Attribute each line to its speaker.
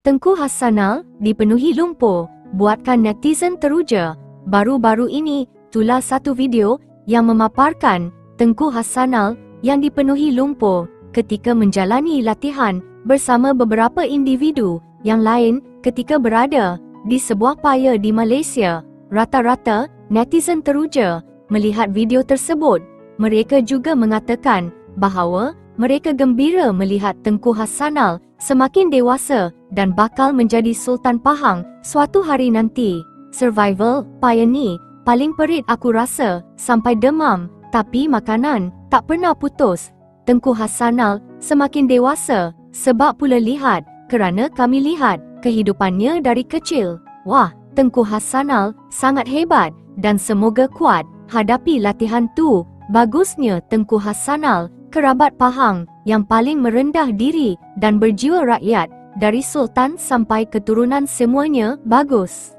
Speaker 1: Tengku Hassanal dipenuhi lumpur, buatkan netizen teruja. Baru-baru ini, tular satu video yang memaparkan Tengku Hassanal yang dipenuhi lumpur ketika menjalani latihan bersama beberapa individu yang lain ketika berada di sebuah paya di Malaysia. Rata-rata netizen teruja melihat video tersebut. Mereka juga mengatakan bahawa mereka gembira melihat Tengku Hassanal semakin dewasa dan bakal menjadi Sultan Pahang suatu hari nanti. Survival paya ni paling perit aku rasa sampai demam, tapi makanan tak pernah putus. Tengku Hassanal semakin dewasa sebab pula lihat kerana kami lihat kehidupannya dari kecil. Wah, Tengku Hassanal sangat hebat dan semoga kuat hadapi latihan tu. Bagusnya Tengku Hassanal, kerabat Pahang yang paling merendah diri dan berjiwa rakyat, dari Sultan sampai keturunan semuanya bagus.